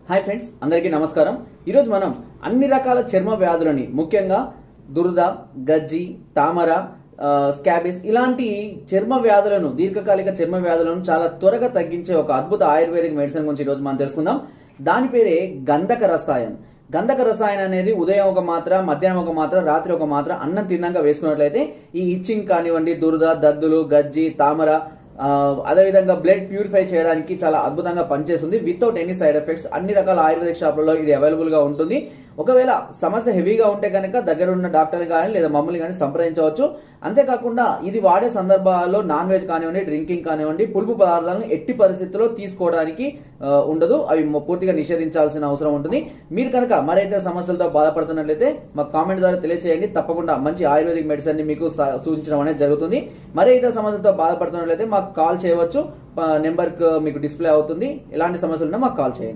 Hi friends, అందరికీ నమస్కారం. ఈరోజు మనం అన్ని రకాల చర్మ వ్యాధులని, ముఖ్యంగా దురద, గజ్జి, తామర, స్కాబిస్ ఇలాంటి చర్మ వ్యాధులను, దీర్ఘకాలిక చర్మ వ్యాధులను చాలా త్వరగా తగ్గించే ఒక అద్భుత ఆయుర్వేదిక్ మెడిసిన్ గురించి ఈరోజు మనం తెలుసుకుందాం. దాని పేరే గంధక రసాయన్. గంధక రసాయన అనేది ఉదయం ఒక మాత్ర, మధ్యాహ్నం ఒక మాత్ర, రాత్రి ఒక మాత్ర అన్నం తిన్నాక వేసుకున్నట్లయితే ఈ ఇచ్చింగ్ కానివ్వండి, దురద, దద్దులు, గజ్జి, తామర, అదేవిధంగా బ్లడ్ ప్యూరిఫై చేయడానికి చాలా అద్భుతంగా పనిచేస్తుంది వితౌట్ ఎనీ సైడ్ ఎఫెక్ట్స్. అన్ని రకాల ఆయుర్వేదిక్ షాపులలో ఇది అవైలబుల్ గా ఉంటుంది. ఒకవేళ సమస్య హెవీగా ఉంటే కనుక దగ్గర ఉన్న డాక్టర్ని కానీ లేదా మమ్మల్ని కానీ సంప్రదించవచ్చు. అంతేకాకుండా ఇది వాడే సందర్భాల్లో నాన్ వెజ్ కానివ్వండి, డ్రింకింగ్ కానివ్వండి, పులుపు పదార్థాలను ఎట్టి పరిస్థితుల్లో తీసుకోవడానికి ఉండదు. అవి పూర్తిగా నిషేధించాల్సిన అవసరం ఉంటుంది. మీరు కనుక మరైతే సమస్యలతో బాధపడుతున్నట్లయితే మాకు కామెంట్ ద్వారా తెలియజేయండి. తప్పకుండా మంచి ఆయుర్వేదిక్ మెడిసిన్ ని మీకు సూచించడం అనేది జరుగుతుంది. మరైతే సమస్యలతో బాధపడుతున్నట్లయితే మాకు కాల్ చేయవచ్చు. నెంబర్ మీకు డిస్ప్లే అవుతుంది. ఎలాంటి సమస్యలు ఉన్నా మాకు కాల్ చేయండి.